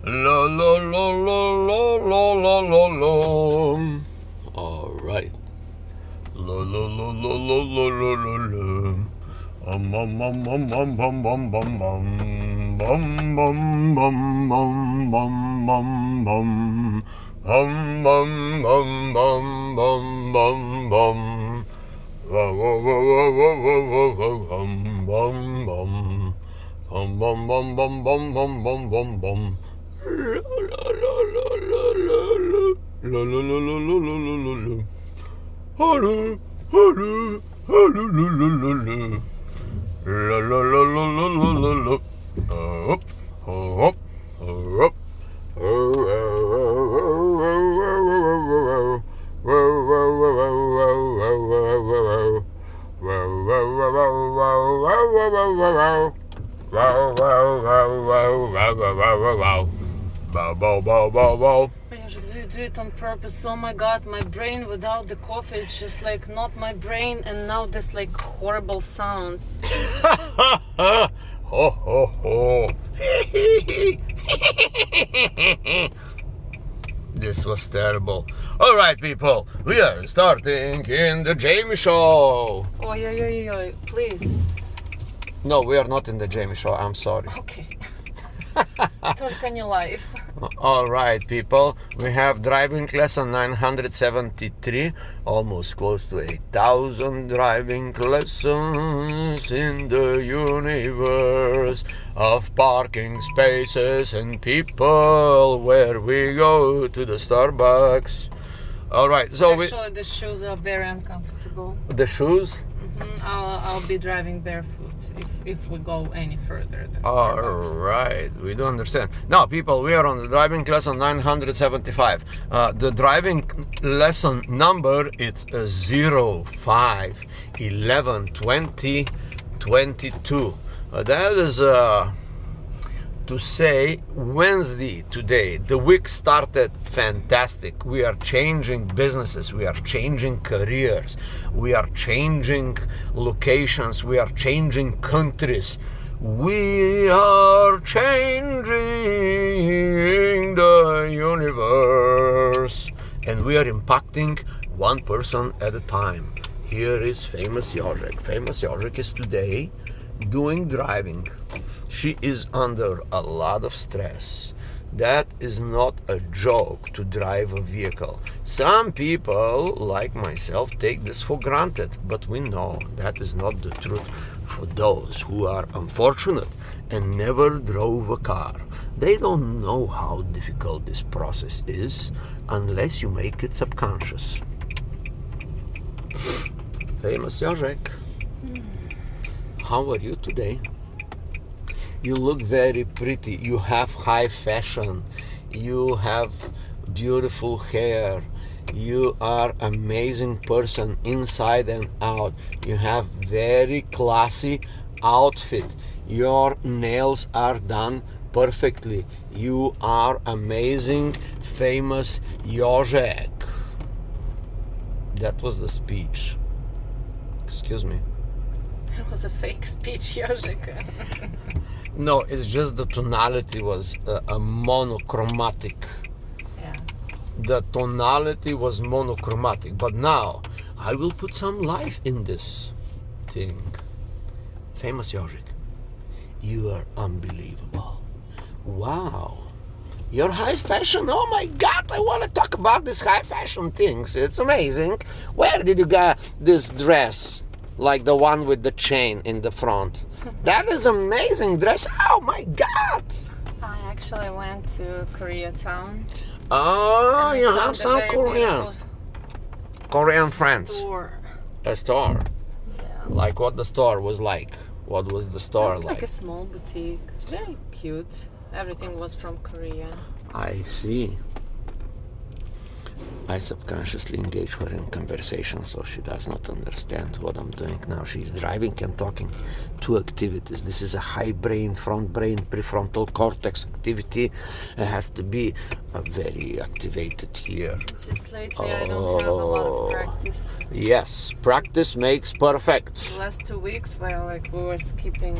La la la la la la la la la. All right. La la la la la la la la la. Bum bum bum bum bum bum bum bum bum bum bum bum bum bum bum. Bum bum bum bum bum bum bum. Wow wow wow wow wow wow wow bum bum. Bum bum bum bum bum bum bum bum bum. La la la la la la la la la la la la la la. Hello, hello, hello, la la la la. La la la la la la la la. Up, up, up. Bow, bow, bow, bow, bow. Do you do it on purpose? Oh my god, my brain without the coffee, it's just like not my brain, and now there's like horrible sounds. Ho ho ho. This was terrible. All right, people, we are starting in the Jamie Show. Oi, oi, oi, oi, please. No, we are not in the Jamie Show. I'm sorry. Okay. Только не life. All right, people, we have driving lesson 973, almost close to 8,000 driving lessons in the universe of parking spaces and people where we go to the Starbucks. All right, so actually the shoes are very uncomfortable. The shoes? I'll be driving barefoot if we go any further than All Starbucks. right, we do understand. Now, people, we are on the driving lesson 975. The driving lesson number is 05 11 20 22. That is to say Wednesday today. The week started fantastic. We are changing businesses, we are changing careers, we are changing locations, we are changing countries. We are changing the universe, and we are impacting one person at a time. Here is Famous Jožek. Famous Jožek is today doing driving. She is under a lot of stress. That is not a joke to drive a vehicle. Some people, like myself, take this for granted, but we know that is not the truth. For those who are unfortunate and never drove a car, they don't know how difficult this process is unless you make it subconscious. Famous Jožek, how are you today? You look very pretty. You have high fashion. You have beautiful hair. You are amazing person inside and out. You have very classy outfit. Your nails are done perfectly. You are amazing, Famous Jožek. That was the speech. Excuse me. It was a fake speech, Jožek. No, it's just the tonality was a monochromatic. Yeah. The tonality was monochromatic, but now I will put some life in this thing. Famous Jožek, you are unbelievable. Wow. You're high fashion? Oh my God, I want to talk about this high fashion things. It's amazing. Where did you get this dress? Like the one with the chain in the front. That is amazing dress. Oh my God. I actually went to Koreatown. Oh, you have some Korean friends. Store. A store. Yeah. Like what the store was like. What was the store It's like? like a small boutique. Very cute. Everything was from Korea. I see. I subconsciously engage her in conversation, so she does not understand what I'm doing now. She's driving and talking. Two activities. This is a high brain, front brain, prefrontal cortex activity. It has to be very activated here. Just lately I don't have a lot of practice. Yes, practice makes perfect. The last 2 weeks, well, like we were skipping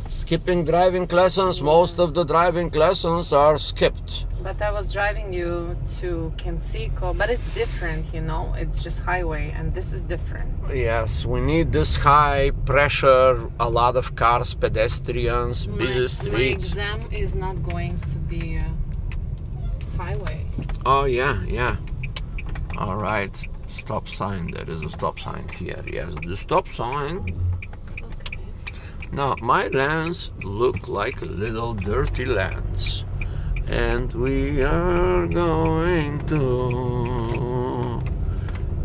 Skipping driving lessons. Most of the driving lessons are skipped. But I was driving you to Kensico, but it's different, you know. It's just highway, and this is different. Yes, we need this high pressure, a lot of cars, pedestrians, busy My streets. exam is not going to be a highway. Oh yeah, yeah. All right. Stop sign. There is a stop sign here. Yes, the stop sign. Okay. Now my lands look like little dirty lands, and we are going to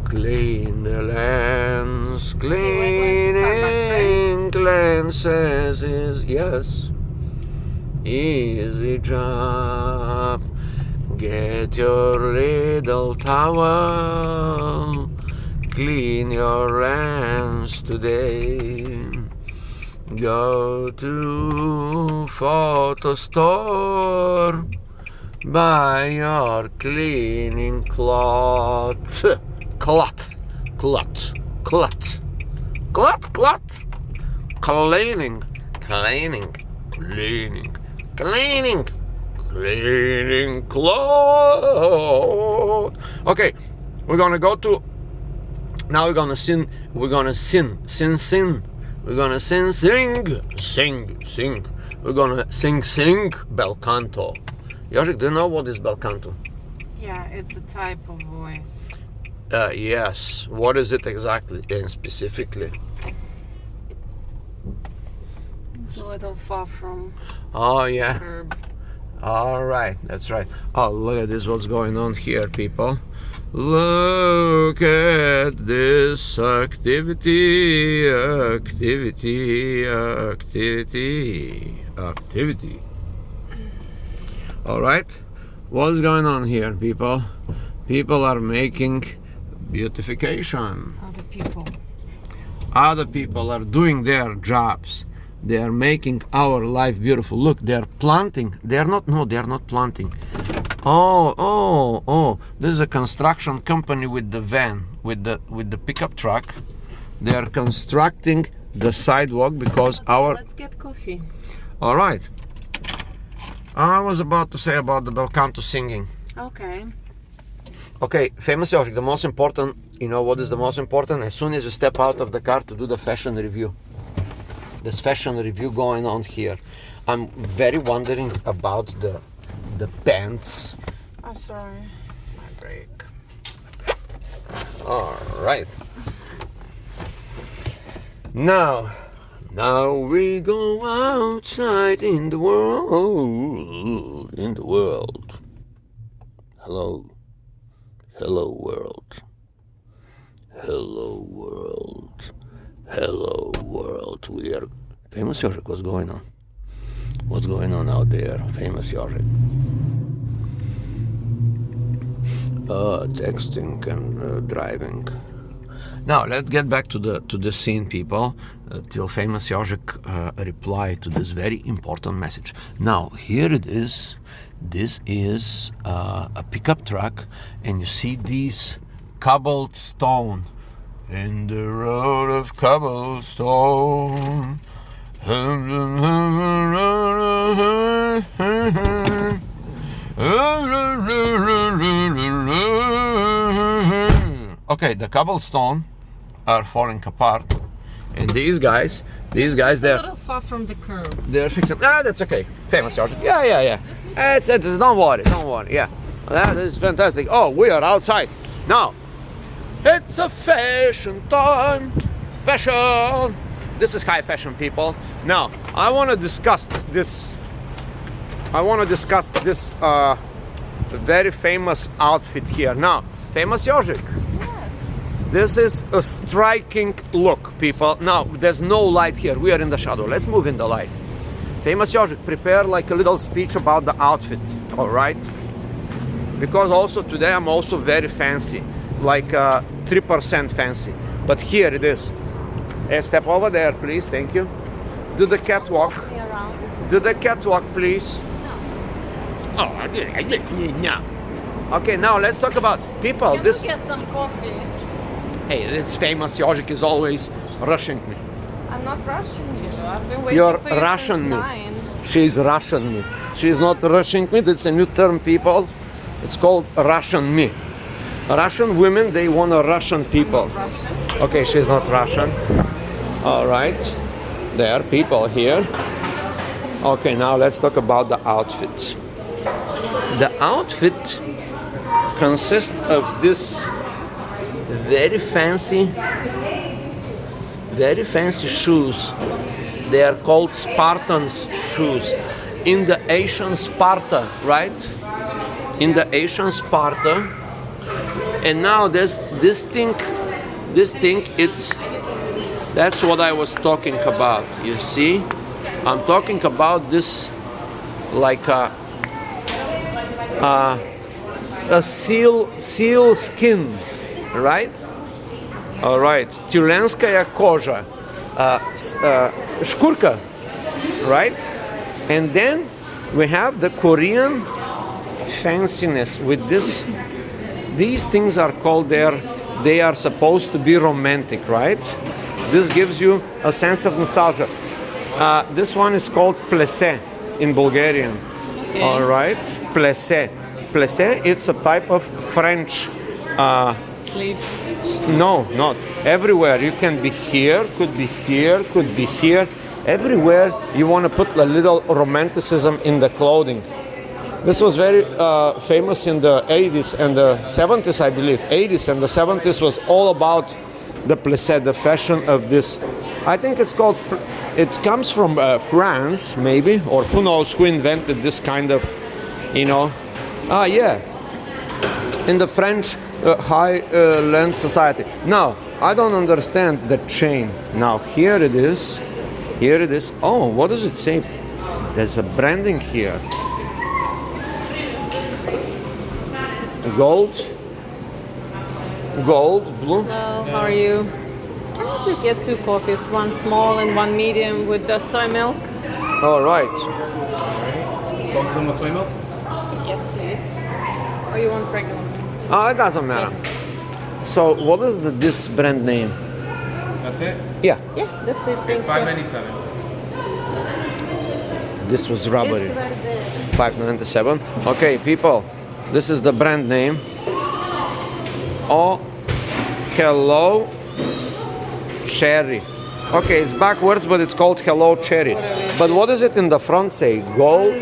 clean the lands. Cleaning lands is yes, easy job. Get your little towel, clean your lands today. Go to photo store, buy your cleaning cloth. Cloth. Cleaning. Cleaning cloth. Okay, we're gonna go to. Now we're gonna sing. We're gonna sing. We're gonna sing. We're gonna sing bel canto. Jožik, do you know what is bel canto? Yeah, it's a type of voice. Yes. What is it exactly and specifically? It's a little far from Oh yeah. curb. All right, that's right. Oh, look at this, what's going on here, people. Look at this activity. All right, what's going on here, people? People are making beautification. Other people are doing their jobs. They are making our life beautiful. Look, they're planting. They're not planting. Oh, this is a construction company with the van, with the pickup truck. They are constructing the sidewalk because Let's get coffee. All right. I was about to say about the bel canto singing. Okay. Okay, famous Jožik, the most important, you know what is the most important? As soon as you step out of the car to do the fashion review. This fashion review going on here. I'm very wondering about the pants. Oh, sorry. It's my break. All right. Now we go outside in the world. Hello world. Hello world. We are famous Jožik. What's going on? What's going on out there, famous Jožik? Texting and driving. Now let's get back to the scene, people. Till famous Jožik reply to this very important message. Now here it is. This is a pickup truck, and you see these cobblestone. In the road of cobblestone. Okay, the cobblestone are falling apart, and these guys, they're a little far from the curb. They're fixing. That's okay. Famous Jožik. Yeah. It's don't worry. Yeah, that is fantastic. Oh, we are outside now. It's a fashion time. Fashion. This is high fashion, people. Now, I want to discuss this. Very famous outfit here. Now, famous Jožik. Yes. This is a striking look, people. Now, there's no light here. We are in the shadow. Let's move in the light. Famous Jožik, prepare like a little speech about the outfit. All right? Because also today I'm also very fancy. Like 3% fancy, but here it is. Step over there, please. Thank you. Do the catwalk. Do the catwalk, please. No. Oh, no. Okay, now let's talk about people. Can we get some coffee? Hey, this famous Jožik is always rushing me. I'm not rushing you. I've been waiting You're for you Russian since me. 9. She's Russian me. She's not Russian me. It's a new term, people. It's called Russian me. Russian women, they want a Russian people. Russian? Okay, she's not Russian. All right. There are people here. Okay, now let's talk about the outfit. The outfit consists of this very fancy shoes. They are called Spartans shoes. In the ancient Sparta, right? In the ancient Sparta. And now there's this thing, that's what I was talking about, you see? I'm talking about this like a seal skin, right? All right, тюленская кожа, шкурка, right? And then we have the Korean fanciness with this. These things are called they are supposed to be romantic, right? This gives you a sense of nostalgia. This one is called plesé in Bulgarian. Okay. All right, plesé. Plesé, it's a type of French. Sleeve. No, not everywhere. You can be here, could be here, could be here. Everywhere you want to put a little romanticism in the clothing. This was very famous in the 80s and the 70s, I believe. 80s and the 70s was all about the plissé, the fashion of this. I think it's called, it comes from France, maybe, or who knows who invented this kind of, you know. Yeah, in the French Highland society. Now, I don't understand the chain. Now, here it is. Here it is. Oh, what does it say? There's a branding here. Gold, blue. Hello, how are you? Can you please get 2 coffees, one small and one medium with the soy milk? All right. Both of them with soy milk? Yes, please. Or you want regular? Oh, it doesn't matter. So, what is this brand name? That's it? Yeah, Yeah, that's it. Thank you. $5.97. this was rubbery. It's right there. $5.97. Okay, people, this is the brand name. Oh, Hello Cherry. Okay, it's backwards, but it's called Hello Cherry. But what does it in the front say? Gold?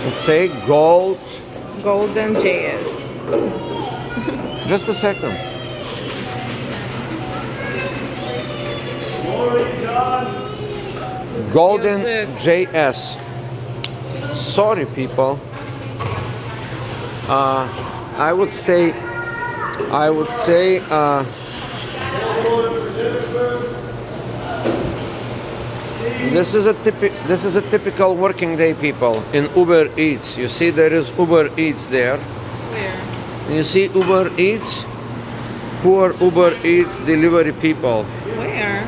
It say gold. Golden JS. Just a second. Golden JS. Sorry, people. I would say. This is a typical working day, people, in Uber Eats. You see, there is Uber Eats there. Where? You see Uber Eats? Poor Uber Eats delivery people. Where?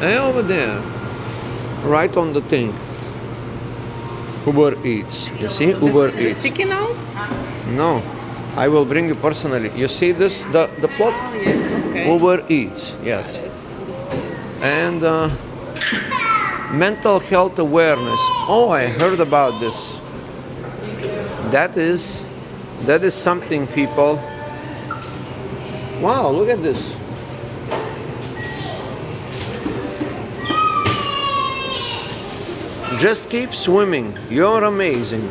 Hey, over there. Right on the thing. Uber Eats. You see? Uber The Eats. sticky notes? No. I will bring you personally. You see this? The plot? Oh, yeah. Okay. Uber Eats. Yes. Understood. And mental health awareness. Oh, I heard about this. That is something, people. Wow, look at this. Just keep swimming. You're amazing.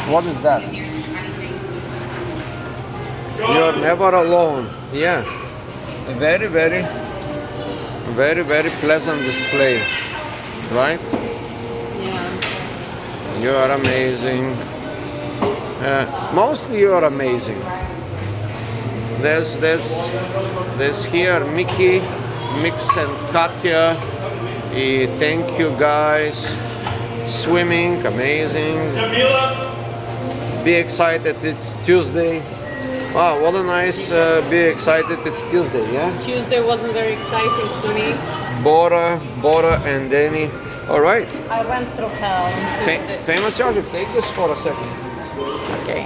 What is that? You're never alone. Yeah. A very, very pleasant display. Right? Yeah. You are amazing. Mostly you are amazing. There's here Mickey, Mix and Katya. Thank you guys. Swimming, amazing. Be excited, it's Tuesday. Wow, what a nice be excited, it's Tuesday, yeah? Tuesday wasn't very exciting to me. Bora and Danny. All right. I went through hell on Tuesday. Famous Yogic, take this for a second. Okay.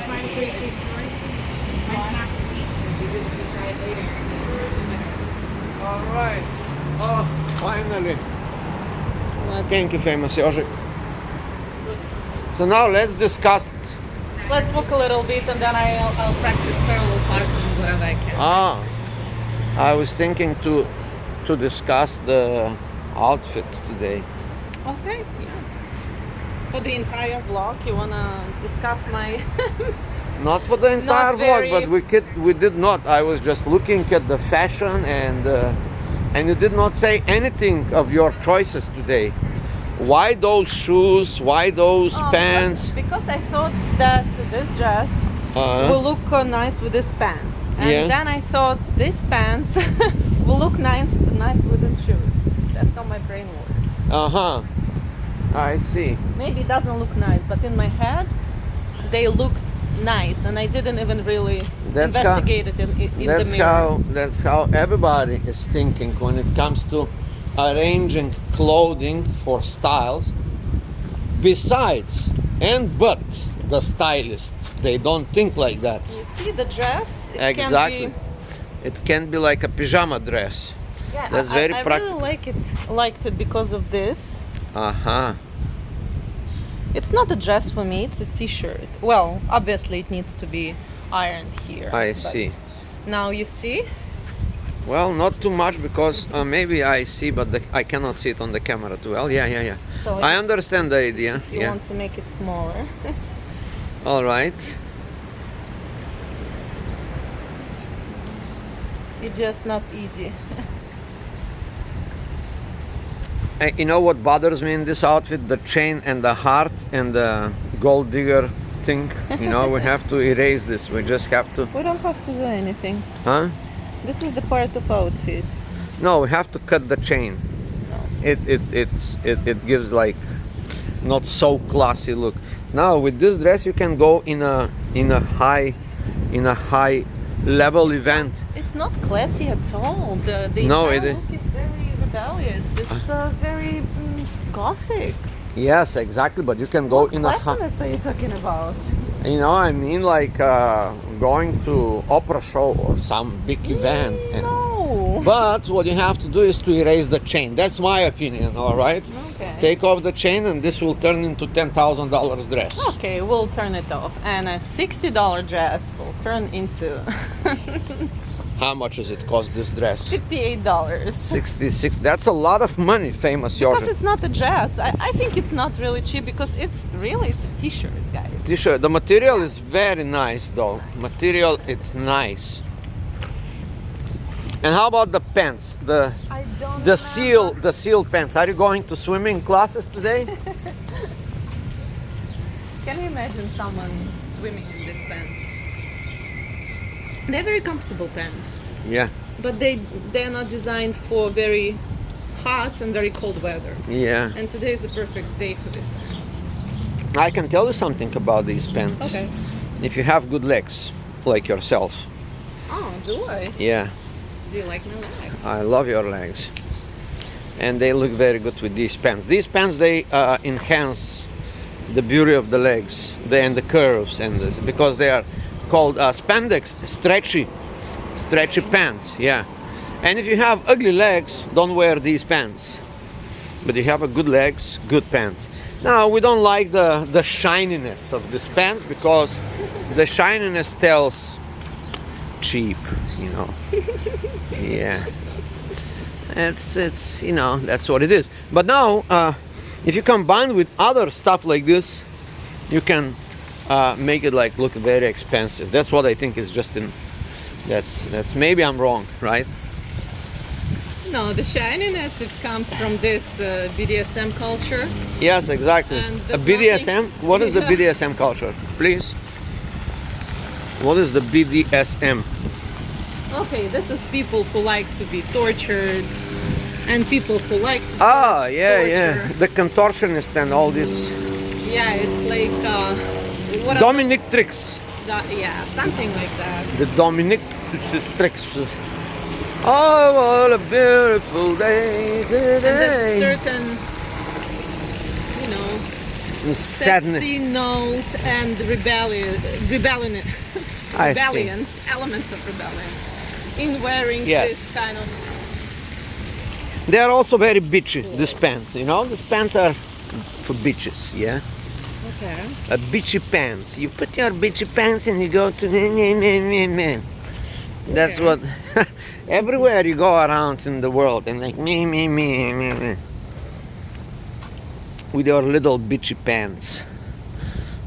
mind if we keep three? Mine's not sweet, so we do if we try it later. All right. Oh, finally. Let's, Thank you, famous Yožik. So now let's discuss. let's walk a little bit and then I'll practice parallel parking wherever I can. I was thinking to discuss the outfits today. Okay, yeah. For the entire vlog, you wanna discuss my... Not for the entire very- vlog, but we did not. I was just looking at the fashion and you did not say anything of your choices today. Why those shoes? Why those Oh, pants? Because I thought that this dress will look nice with these pants. And Yeah. then I thought this pants will look nice with these shoes. That's how my brain works. Uh-huh. I see. Maybe it doesn't look nice, but in my head, they look nice, and I didn't even really investigate it in the mirror. That's how everybody is thinking when it comes to arranging clothing for styles. Besides but the stylists, they don't think like that. You see the dress? It Exactly. Can be, It can be like a pajama dress. yeah, That's very I practical. really liked it because of this. Uh-huh. It's not a dress for me, it's a t-shirt. Well, obviously it needs to be ironed here. I but see. Now you see? Well, not too much because maybe I see, but I cannot see it on the camera too well. Yeah. So I understand the idea. if you Yeah. want to make it smaller. All right. It's just not easy. You know what bothers me in this outfit? The chain and the heart and the gold digger thing. You know, we have to erase this. We just have to. We don't have to do anything. Huh? This is the part of outfit. No, we have to cut the chain. No. It gives like not so classy look. Now with this dress you can go in a high level event. It's not classy at all. The No, entire it- look is very rebellious. It's very gothic. Yes, exactly. But you can go What in a high. classiness are you talking about? You know, I mean, like going to opera show or some big event. No. But what you have to do is to erase the chain. That's my opinion. All right. Okay. Take off the chain, and this will turn into $10,000 dress. Okay, we'll turn it off. And a $60 dress will turn into How much does it cost this dress? $58. 66. That's a lot of money, famous Because Georgia. it's not a dress. I think it's not really cheap because it's a t-shirt, guys. T-shirt. The material is very nice, though. Material, it's nice. And how about the pants? I don't The seal pants. Are you going to swimming classes today? Can you imagine someone swimming in these pants? They're very comfortable pants, Yeah. but they're not designed for very hot and very cold weather. Yeah. And today is a perfect day for this pants. I can tell you something about these pants. Okay. If you have good legs, like yourself. Oh, do I? Yeah. Do you like my legs? I love your legs. And they look very good with these pants. These pants, they enhance the beauty of the legs and the curves, and this, because they are called spandex, stretchy pants. Yeah. And if you have ugly legs, don't wear these pants. But you have a good legs, good pants. Now we don't like the shininess of these pants because the shininess tells cheap, you know. Yeah. It's you know, that's what it is. But now if you combine with other stuff like this, you can make it like look very expensive. That's what I think is just in that's maybe I'm wrong, right? No, the shininess, it comes from this BDSM culture. Yes, exactly. And A there's BDSM? What is the Yeah. BDSM culture? Please. What is the BDSM? Okay, this is people who like to be tortured and people who like to Ah, yeah, yeah. torture. The contortionist and all this. Yeah, it's like what Dominic tricks. yeah, something like that. The Dominic tricks. Oh, what a beautiful day And there's today. certain, you know, sadness. sexy note and rebellion I see. elements of rebellion in wearing Yes. this kind of. They are also very bitchy, these pants, you know? These pants are for bitches, yeah? Okay. Bitchy pants. You put your bitchy pants and you go to the. That's Okay. what. Everywhere you go around in the world and like me. With your little bitchy pants.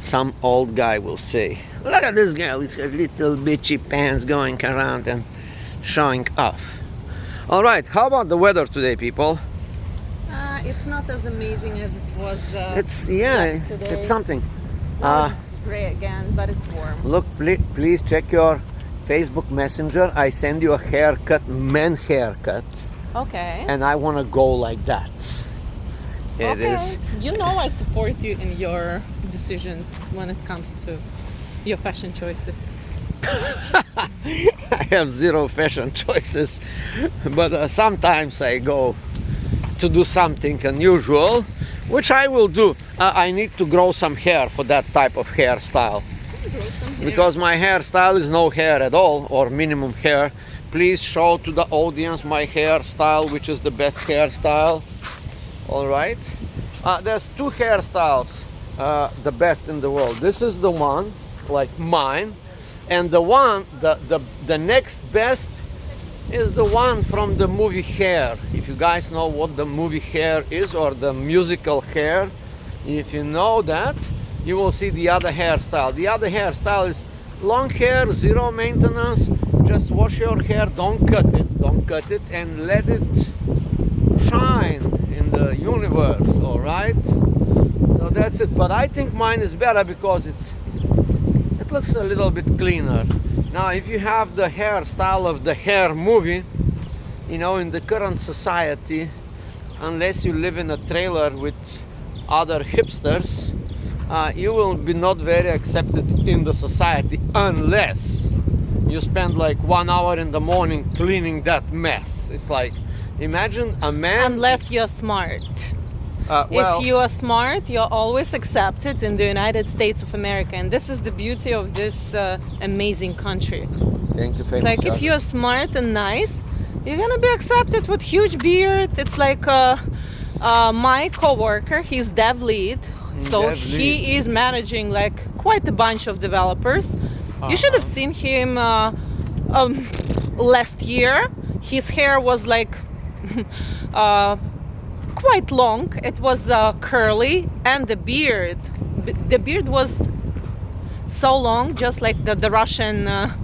Some old guy will say, look at this girl with her little bitchy pants going around and showing off. All right, how about the weather today, people? It's not as amazing as it was. It's yesterday. it's something. Now it's gray again, but it's warm. Look, please check your Facebook Messenger. I send you a haircut, man haircut, Okay. and I want to go like that. It Okay. is. You know I support you in your decisions when it comes to your fashion choices. I have zero fashion choices, but sometimes I go to do something unusual, which I will do. I need to grow some hair for that type of hairstyle. Because my hairstyle is no hair at all, or minimum hair. Please show to the audience my hairstyle, which is the best hairstyle. All right. There's two hairstyles, the best in the world. This is the one, like mine, and the one, the next best is the one from the movie Hair. If you guys know what the movie Hair is, or the musical Hair, if you know that, you will see the other hairstyle. The other hairstyle is long hair, zero maintenance. Just wash your hair, don't cut it, and let it shine in the universe. All right. So that's it. But I think mine is better because it looks a little bit cleaner. Now, if you have the hairstyle of the Hair movie, you know, in the current society, unless you live in a trailer with other hipsters, you will be not very accepted in the society unless you spend like 1 hour in the morning cleaning that mess. It's like, imagine a man. Unless you're smart. Well, If you are smart, you're always accepted in the United States of America, and this is the beauty of this amazing country. thank you, It's famous. like if you're smart and nice, you're gonna be accepted with huge beard. It's like my coworker, he's dev lead, so Dev he lead. is managing like quite a bunch of developers. You should have seen him last year. His hair was like quite long. It was curly, and the beard was so long, just like the Russian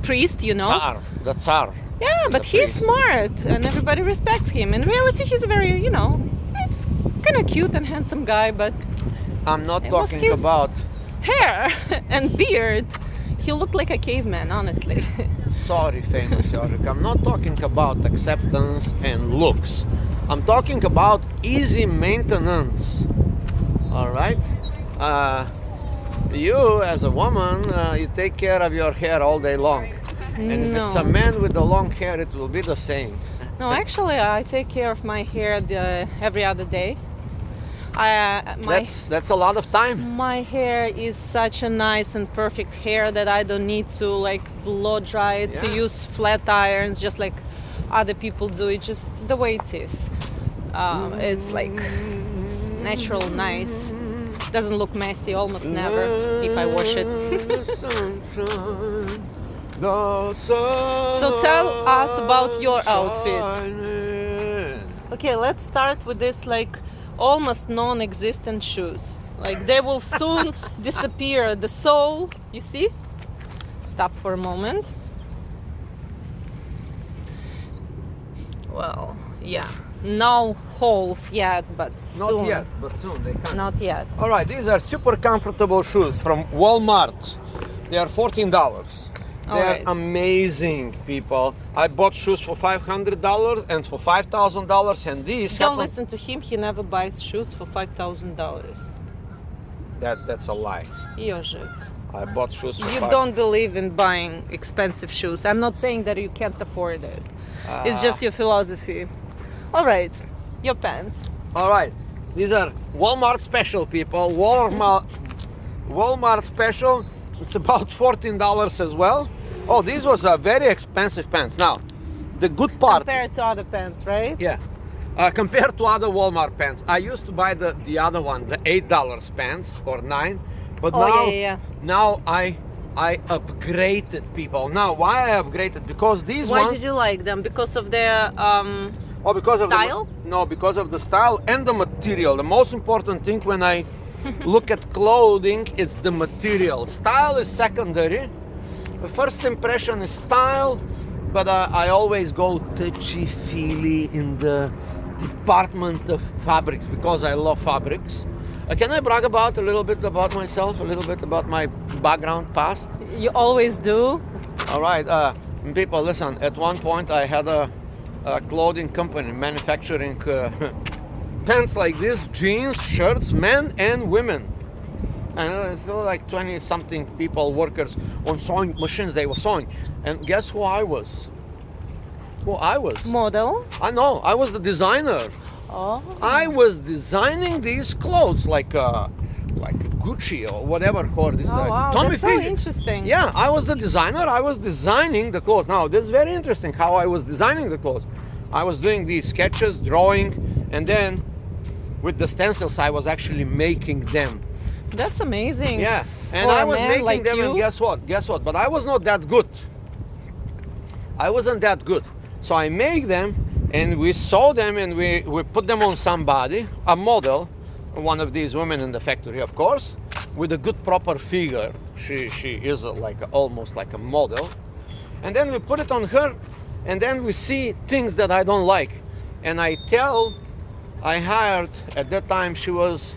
priest, you know. Tsar, the Tsar. Yeah, but the he's priest. smart, and everybody respects him. In reality, he's a very, you know, it's kind of cute and handsome guy, but I'm not It was talking his- about. hair and beard, he looked like a caveman, honestly. Sorry, famous Yorick. I'm not talking about acceptance and looks. I'm talking about easy maintenance. All right. You, as a woman, you take care of your hair all day long. And if it's a No. man with the long hair, it will be the same. No, actually, I take care of my hair every other day. That's a lot of time. My hair is such a nice and perfect hair that I don't need to like blow dry it, to Yeah. use flat irons just like other people do it, just the way it is. It's like it's natural, nice. Doesn't look messy, almost never if I wash it. So tell us about your outfits. Okay, let's start with this like almost non-existent shoes. Like they will soon disappear. The sole, you see? Stop for a moment. Well, yeah. No holes yet, but soon. Not yet, but soon they come. Not yet. All right, these are super comfortable shoes from Walmart. They are $14. They All are right. amazing, people. I bought shoes for $500 and for $5,000, and these Don't happen- listen to him. He never buys shoes for $5,000. That's a lie. Ежик. I bought shoes for You don't believe in buying expensive shoes. I'm not saying that you can't afford it. It's just your philosophy. All right, your pants. All right. These are Walmart special, people. Walmart special. It's about $14 as well. Oh, these was a very expensive pants. Now, the good part. Compared to other pants, right? Yeah. Compared to other Walmart pants, I used to buy the other one, the $8 pants or $9, but now I upgraded, people. Now, why I upgraded? Because these Why ones. did you like them? Because of their because style? of no, because of the style and the material. The most important thing when I look at clothing, it's the material. Style is secondary. The first impression is style, but I always go touchy-feely in the department of fabrics because I love fabrics. Can I brag about a little bit about myself, a little bit about my background past? You always do. All right, people, listen. At one point, I had a clothing company manufacturing pants like this, jeans, shirts, men and women. And it's still like 20-something people, workers on sewing machines. They were sewing, and guess who I was? Model. I know. I was the designer. Oh. I was designing these clothes like Gucci or whatever for this. Oh, wow. Tommy That's so Hilfiger. interesting. Yeah, I was the designer. I was designing the clothes. Now, this is very interesting how I was designing the clothes. I was doing these sketches, drawing, and then with the stencils, I was actually making them. That's amazing. Yeah, and For I a was man making like them, you? and guess what? Guess what? But I was not that good. I wasn't that good. So I make them, and we sew them, and we put them on somebody, a model, one of these women in the factory, of course, with a good proper figure. She is almost like a model. And then we put it on her, and then we see things that I don't like. And I hired, at that time she was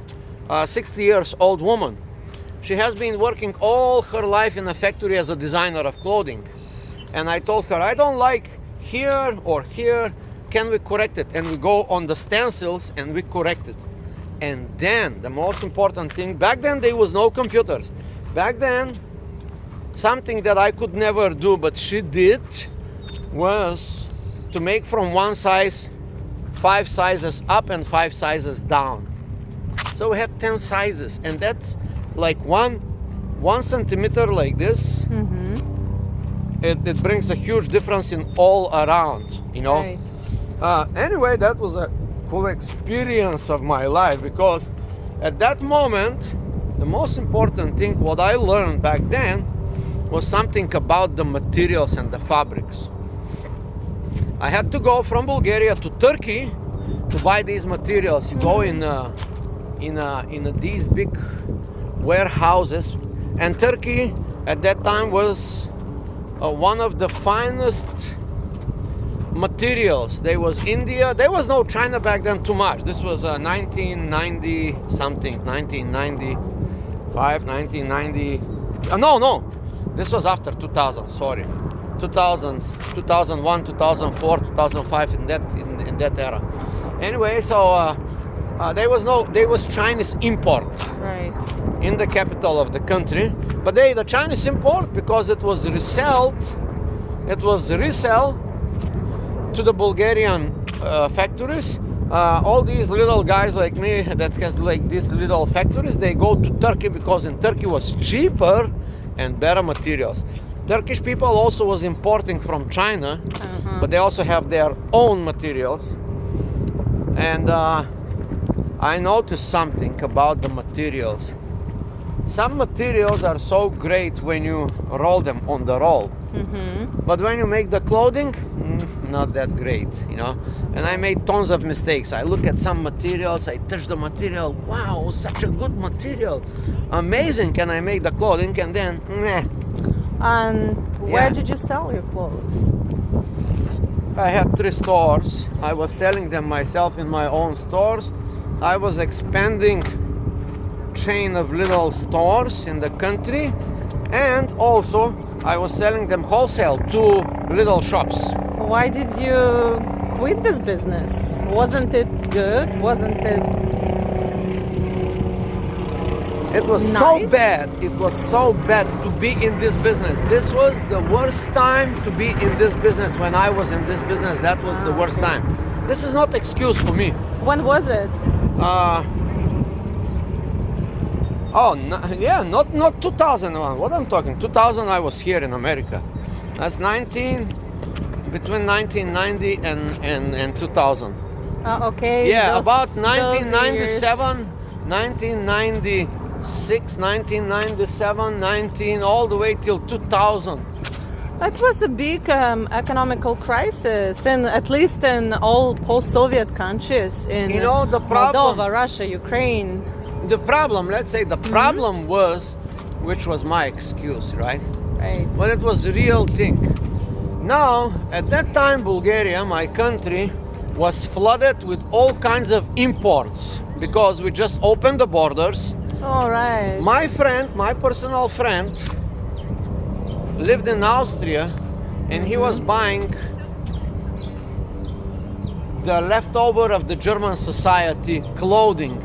a 60 years old woman. She has been working all her life in a factory as a designer of clothing. And I told her, I don't like here or here, can we correct it? And we go on the stencils and we correct it. And then the most important thing, back then there was no computers. Back then, something that I could never do, but she did, was to make from one size 5 sizes up and 5 sizes down. So we had 10 sizes, and that's like one centimeter like this. Mm-hmm. It brings a huge difference in all around, you know. Right. Anyway, that was a cool experience of my life, because at that moment, the most important thing what I learned back then was something about the materials and the fabrics. I had to go from Bulgaria to Turkey to buy these materials. You go in these big warehouses, and Turkey at that time was one of the finest materials. There was India. There was no China back then too much. This was 1990 something, 1995, 1990. No. This was after 2000. Sorry, 2000, 2001, 2004, 2005. In that era. Anyway, so there was Chinese import. Right. In the capital of the country, but the Chinese import, because it was resell to the Bulgarian factories. All these little guys like me that has like these little factories, they go to Turkey because in Turkey was cheaper and better materials. Turkish people also was importing from China, but they also have their own materials. And I noticed something about the materials. Some materials are so great when you roll them on the roll, but when you make the clothing, not that great, you know. And I made tons of mistakes. I look at some materials, I touch the material, wow, such a good material, amazing. And I make the clothing, and then meh. And where Yeah. did you sell your clothes? I had 3 stores. I was selling them myself in my own stores. I was expanding chain of little stores in the country, and also I was selling them wholesale to little shops. Why did you quit this business? Wasn't it good? Wasn't it? It was so Nice. bad. It was so bad to be in this business. This was the worst time to be in this business. When I was in this business, that was the worst time. This is not excuse for me. When was it? Yeah, not 2001. What I'm talking? 2000. I was here in America. That's between 1990 and 2000. Okay. Yeah, those- about those 1997, 1996, 1997, 19, all the way till 2000. It was a big economical crisis, and at least in all post-Soviet countries, in You know, the problem- Moldova, Russia, Ukraine. The problem, let's say, the problem was, which was my excuse, right? Right. But it was a real thing. Now, at that time, Bulgaria, my country, was flooded with all kinds of imports because we just opened the borders. All right. My friend, my personal friend, lived in Austria, and he was buying the leftover of the German society clothing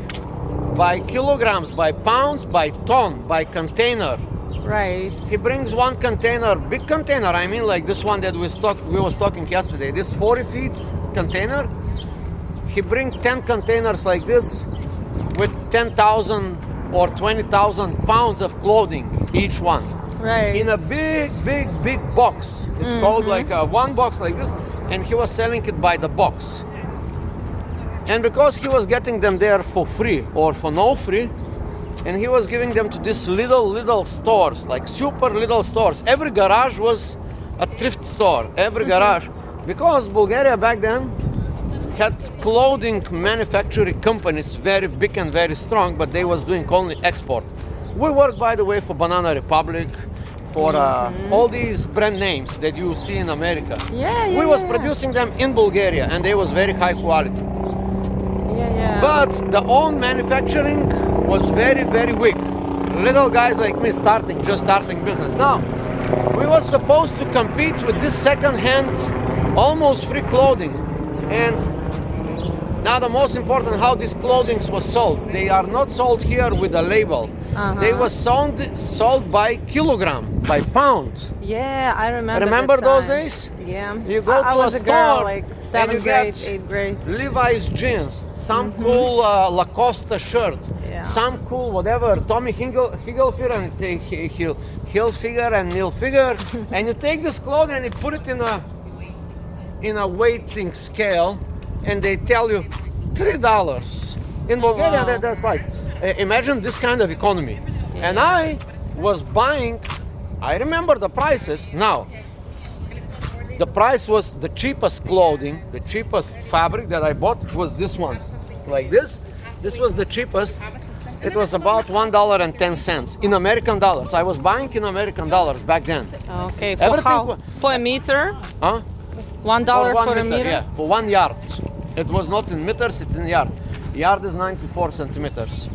by kilograms, by pounds, by ton, by container. Right. He brings one container, big container. I mean, like this one that we was talking yesterday. This 40 feet container. He brings 10 containers like this, with 10,000 or 20,000 pounds of clothing each one, Right. in a big box. It's called like one box like this, and he was selling it by the box. And because he was getting them there for free or for no free, and he was giving them to these little stores, like super little stores. Every garage was a thrift store, every garage. Because Bulgaria back then had clothing manufacturing companies very big and very strong, but they was doing only export. We worked, by the way, for Banana Republic, for all these brand names that you see in America. Yeah, yeah. We was yeah. producing them in Bulgaria, and they was very high quality. Yeah. But the own manufacturing was very weak. Little guys like me just starting business. Now, we was supposed to compete with this second-hand, almost free clothing. And now the most important, how these clothing was sold. They are not sold here with a label. They was sold by kilogram, by pound. Yeah, I remember. Remember the those time. days? Yeah. You go I to was a a girl, store like and 7th you grade, get 8th grade. Levi's jeans, some cool Lacoste shirt, Yeah. some cool whatever, Tommy Hilfiger and Hilfiger and Hilfiger, and you take this clothing and you put it in a weighting scale, and they tell you $3. In Bulgaria, wow. that's like, imagine this kind of economy. And I was buying, I remember the prices now. The price was the cheapest clothing, the cheapest fabric that I bought was this one, like this. This was the cheapest. It was about $1.10 in American dollars. I was buying in American dollars back then. Okay, for Everything how? For a meter? Huh? $1 1 for a meter? Yeah, for 1 yard. It was not in meters, it's in yard. Yard is 94 centimeters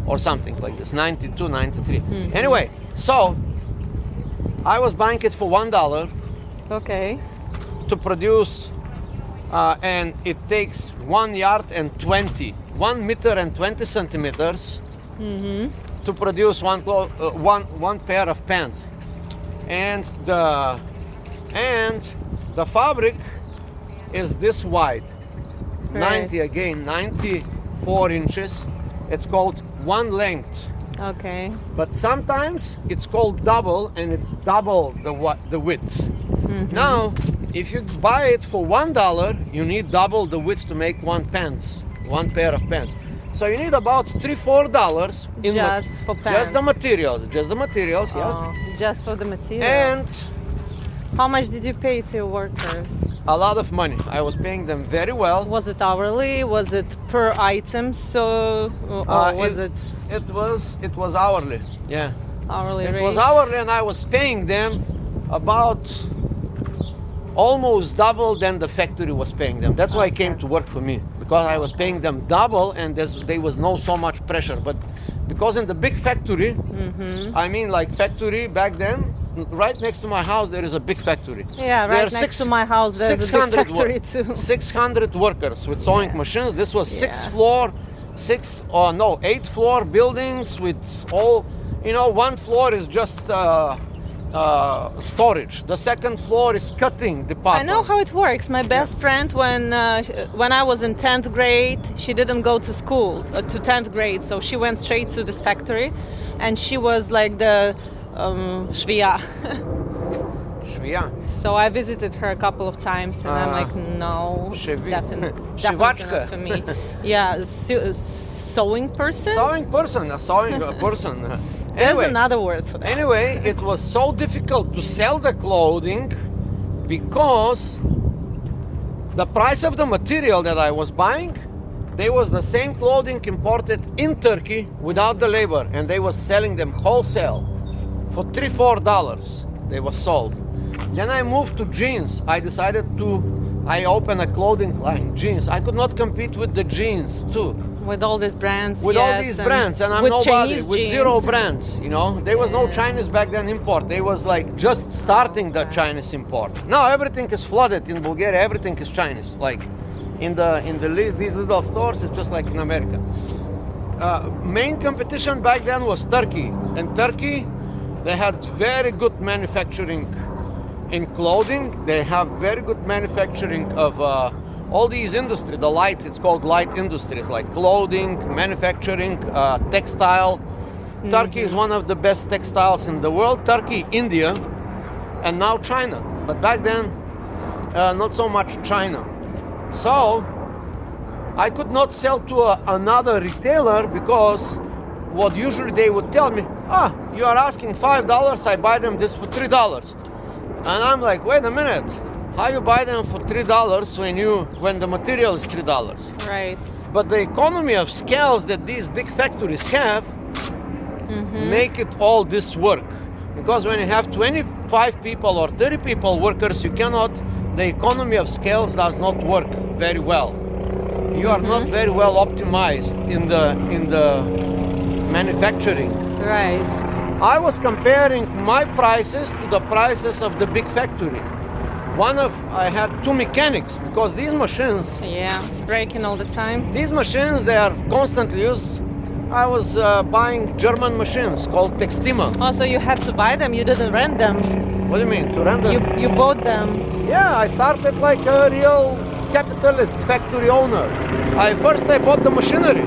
or something like this, 92, 93. Anyway, so I was buying it for $1 Okay. to produce, and it takes 1 yard and 1 meter and 20 centimeters to produce one pair of pants. And the fabric is this wide, Right. 94 inches. It's called one length. Okay. But sometimes it's called double, and it's double the width. Now, if you buy it for $1, you need double the width to make one pair of pants. So you need about $3-4 in Just for just the pants. materials, yeah. Oh, just for the material. And how much did you pay to your workers? a lot of money. I was paying them very well. Was it hourly? Was it per item? So, or was it It was hourly. Yeah. hourly It rate? was hourly, and I was paying them about almost double than the factory was paying them. That's why I came to work for me, because I was paying them double, and there was no so much pressure. But because in the big factory, I mean, like factory back then, right next to my house there is a big factory. Yeah, There right are next to my house there's a big 600 factory too. 600 workers with sewing machines. This was Yeah. 8 floor buildings with all, one floor is just storage. The second floor is cutting I department. know how it works. My best friend, when I was in 10th grade, she didn't go to school to 10th grade, so she went straight to this factory, and she was like the shvia. Yeah. So I visited her a couple of times, and I'm like, no, it's definitely not for me. Yeah, sewing person. Sewing person, a sewing person. There's Anyway, another word for that. Anyway, it was so difficult to sell the clothing because the price of the material that I was buying, they was the same clothing imported in Turkey without the labor, and they was selling them wholesale for $3-4. They were sold. Then I moved to jeans. I opened a clothing line, jeans. I could not compete with the jeans too. With all these brands. With all these brands, and I'm with nobody, Chinese with jeans. zero brands, you know. There was no Chinese back then import. They was like just starting the Chinese import. Now everything is flooded in Bulgaria. Everything is Chinese. Like these little stores, it's just like in America. Main competition back then was Turkey. And Turkey, they had very good manufacturing in clothing. They have very good manufacturing of all these industry. It's called light industries, like clothing, manufacturing, textile. Turkey is one of the best textiles in the world. Turkey, India, and now China. But back then, not so much China. So I could not sell to another retailer because what usually they would tell me, you are asking $5, I buy them this for $3. And I'm like, wait a minute, how you buy them for $3 when the material is $3? Right. But the economy of scales that these big factories have make it all this work. Because when you have 25 people or 30 people workers, the economy of scales does not work very well. You are not very well optimized in the manufacturing. Right. I was comparing my prices to the prices of the big factory. I had two mechanics because these machines, breaking all the time. These machines, they are constantly used. I was buying German machines called Textima. Oh, so you had to buy them, you didn't rent them. What do you mean, to rent them? You bought them. Yeah, I started like a real capitalist factory owner. I bought the machinery.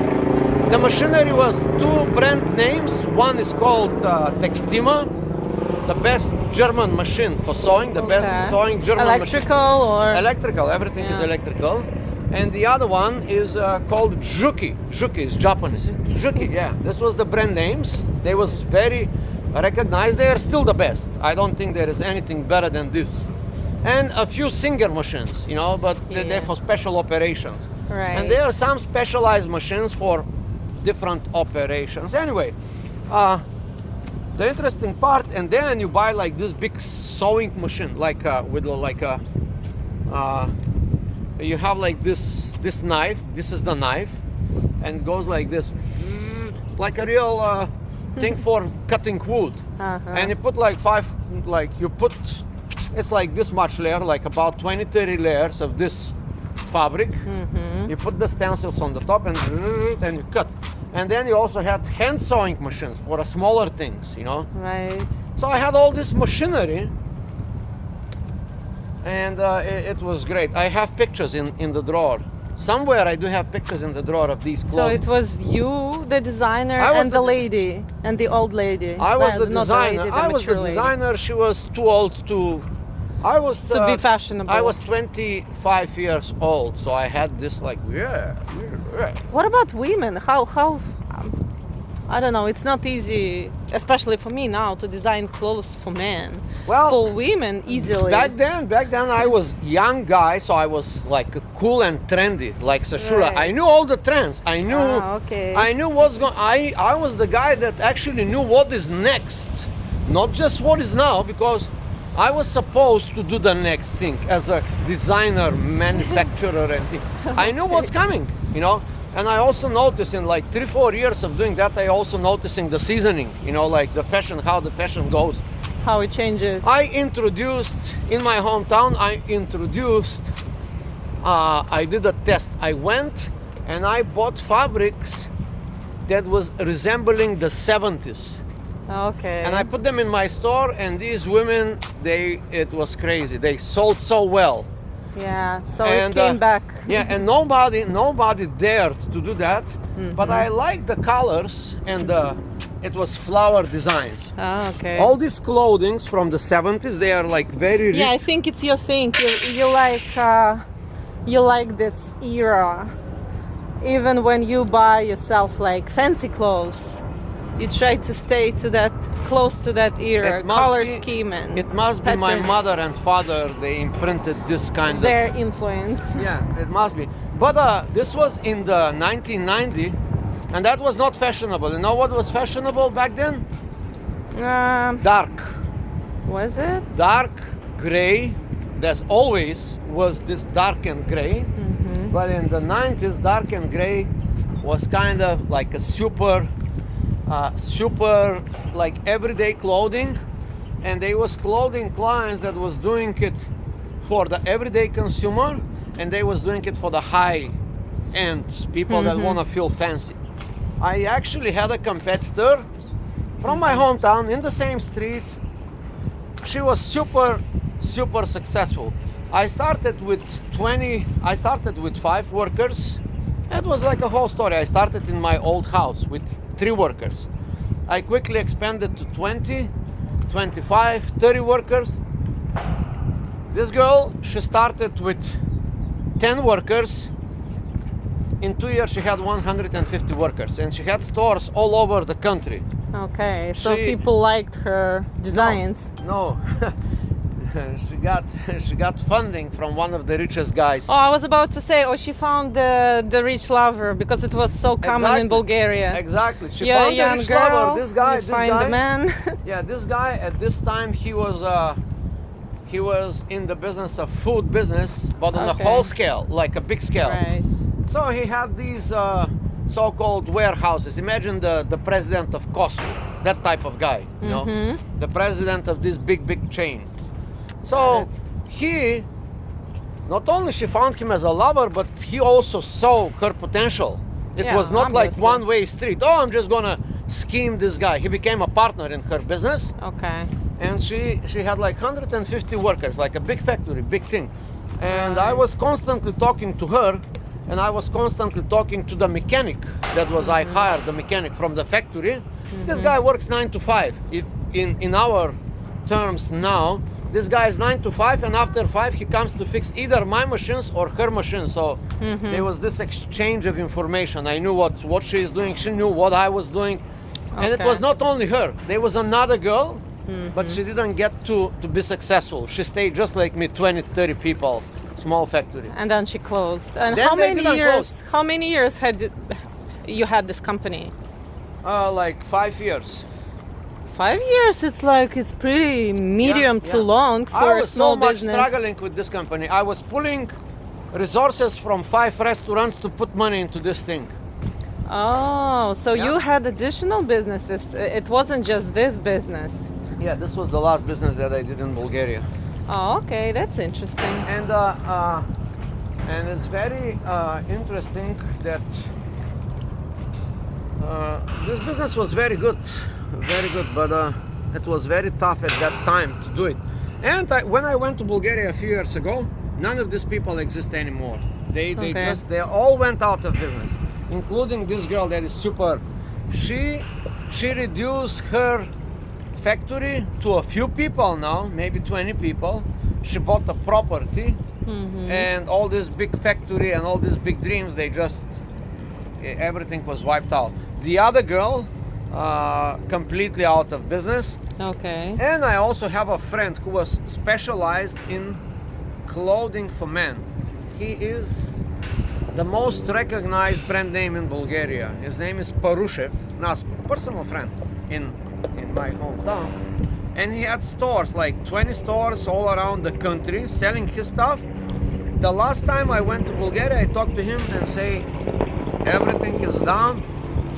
The machinery was two brand names. One is called Textima, the best German machine for sewing, the best sewing German Electrical machine. or? Electrical, everything is electrical. And the other one is called Juki. Juki is Japanese. Juki, yeah. This was the brand names. They was very recognized. They are still the best. I don't think there is anything better than this. And a few Singer machines, but they're for special operations. Right. And there are some specialized machines for different operations. Anyway, the interesting part, and then you buy like this big sewing machine, you have like this knife. This is the knife, and it goes like this, like a real thing for cutting wood. And you put it's like this much layer, like about 20-30 layers of this fabric. You put the stencils on the top and you cut. And then you also had hand sewing machines for smaller things, Right. So I had all this machinery, and it was great. I have pictures in the drawer. Somewhere I do have pictures in the drawer of these clothes. So it was you, the designer, and the lady, and the old lady. I was the not designer. lady, I was the mature lady. designer. She was too old to. I was To be fashionable. I was 25 years old, so I had this like What about women? How? I don't know. It's not easy, especially for me now, to design clothes for men. Well, for women, easily. Back then I was young guy, so I was like cool and trendy, like Sashura. Right. I knew all the trends. I knew. Okay. I knew what's going. I was the guy that actually knew what is next, not just what is now, because I was supposed to do the next thing as a designer, manufacturer, and thing. I knew what's coming, And I also noticed in like 3-4 years of doing that, I also noticing the seasoning, like the fashion, how the fashion goes. How it changes. In my hometown, I did a test. I went and I bought fabrics that was resembling the 70s. Okay. And I put them in my store, and these women, it was crazy. They sold so well. Yeah, so And, it came back. Yeah, and nobody dared to do that. But I like the colors, and it was flower designs. Oh, okay. All these clothings from the 70s, they are like very rich. Yeah, I think it's your thing. You like this era. Even when you buy yourself like fancy clothes, you try to stay to that, close to that era, It must color be- scheme and It must be my patterns. mother and father, they imprinted this kind of... Their influence. Yeah, it must be. But this was in the 1990, and that was not fashionable. You know what was fashionable back then? Dark. Was it? Dark gray. There's always was this dark and gray. But in the 90s, dark and gray was kind of like a super like everyday clothing. And they was clothing clients that was doing it for the everyday consumer, and they was doing it for the high end people that want to feel fancy. I actually had a competitor from my hometown in the same street. She was super successful. I started with 5 workers. It was like a whole story. I started in my old house with 3 workers. I quickly expanded to 20, 25, 30 workers. This girl, she started with 10 workers. In 2 years, she had 150 workers, and she had stores all over the country. Okay, so She- people liked her designs. No, she got funding from one of the richest guys. Oh, I was about to say, she found the rich lover because it was so common in Exactly. Bulgaria. Exactly. She You're a found the young rich girl. lover. This guy. You find the man. Yeah, this guy at this time he was in the business of food business, but on a Okay. whole scale, like a big scale. Right. So he had these so-called warehouses. Imagine the president of Costco, that type of guy, you know, the president of this big chain. So he, not only she found him as a lover, but he also saw her potential. It Yeah, was not like obviously. one-way street. Oh, I'm just gonna scheme this guy. He became a partner in her business, Okay. and she had like 150 workers, like a big factory, big thing. And I was constantly talking to her, and I was constantly talking to the mechanic that was I hired, the mechanic from the factory. This guy works 9 to 5. In our terms now, this guy is 9 to 5, and after 5 he comes to fix either my machines or her machines. So there was this exchange of information. I knew what she is doing, she knew what I was doing. And it Okay. was not only her. There was another girl, but she didn't get to be successful. She stayed just like me, 20, 30 people, small factory. And then she closed. And Then how they many didn't years? close. How many years you had this company? Like 5 years. 5 years. It's pretty medium to yeah. long I for a was small so much business. struggling with this company. I was pulling resources from 5 restaurants to put money into this thing. Oh, so Yeah. you had additional businesses. It wasn't just this business. Yeah, this was the last business that I did in Bulgaria. Oh, okay, that's interesting. And it's very interesting that this business was very good, but it was very tough at that time to do it. And when I went to Bulgaria a few years ago, none of these people exist anymore. They Okay. they all went out of business, including this girl that is super. She reduced her factory to a few people now, maybe 20 people. She bought a property, and all this big factory and all these big dreams, they just everything was wiped out. The other girl, completely out of business. Okay. And I also have a friend who was specialized in clothing for men. He is the most recognized brand name in Bulgaria. His name is Parushev, Nas, personal friend in my hometown. And he had stores, like 20 stores all around the country, selling his stuff. The last time I went to Bulgaria, I talked to him and say, everything is down.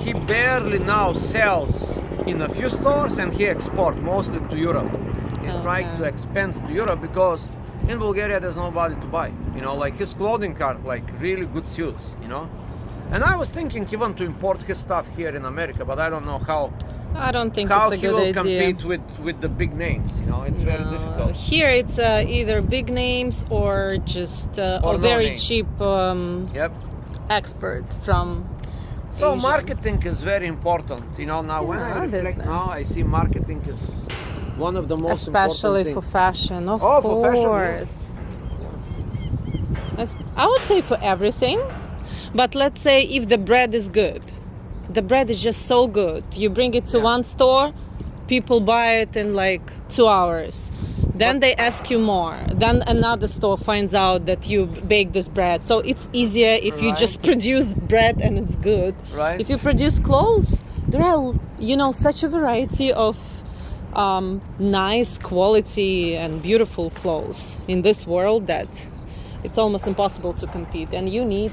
He barely now sells in a few stores, and he exports mostly to Europe. He's trying to expand to Europe because in Bulgaria there's nobody to buy. You know, like his clothing are like really good suits, you know. And I was thinking even to import his stuff here in America, but I don't know I don't think how it's a he will good idea. compete with the big names. You know, it's very difficult. Here it's either big names or just Or a no very names. cheap Yep. expert from So Asia. marketing is very important. You know, now when I Yeah, reflect obviously. now, I see marketing is one of the most Especially important for fashion, of Oh, for fashion, yeah. course. I would say for everything, but let's say if the bread is good, the bread is just so good. You bring it to Yeah. one store, people buy it in like 2 hours. Then they ask you more. Then another store finds out that you bake this bread. So it's easier if you Right. just produce bread and it's good. Right. If you produce clothes, there are, such a variety of nice quality and beautiful clothes in this world that it's almost impossible to compete. And you need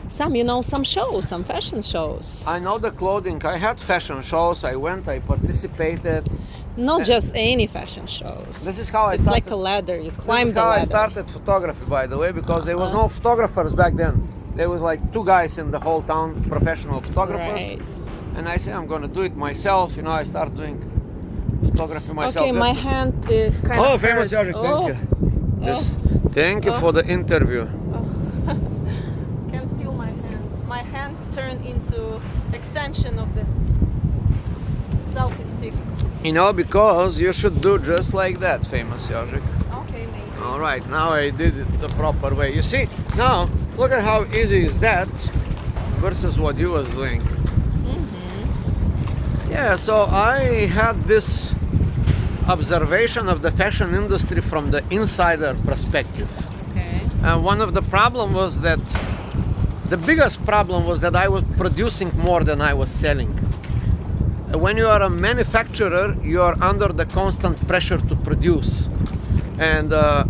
some shows, some fashion shows. I know the clothing. I had fashion shows. I went. I participated. Not just any fashion shows. This is how I It's like started. a ladder. You This climb is the how I ladder. started photography, by the way, because there was no photographers back then. There was like 2 guys in the whole town, professional photographers. Right. And I said, I'm going to do it myself. You know, I start doing photography myself. Okay, my hand kind Oh, of famous hurts. Yajik, thank you. This, thank you for the interview. Can feel my hand. My hand turned into extension of this selfie stick. You know, because you should do just like that, famous Yajik. Okay, maybe. All right, now I did it the proper way. You see, now look at how easy is that versus what you was doing. Yeah, so I had this observation of the fashion industry from the insider perspective. Okay. And one of the problem was that the biggest problem was that I was producing more than I was selling. When you are a manufacturer, you are under the constant pressure to produce. And to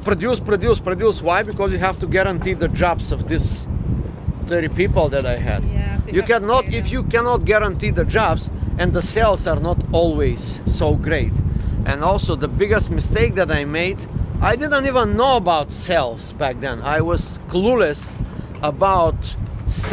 produce. Why? Because you have to guarantee the jobs of these 30 people that I had. Yes, You cannot, if you cannot guarantee the jobs, and the sales are not always so great. And also the biggest mistake that I made, I didn't even know about sales back then. I was clueless about sales.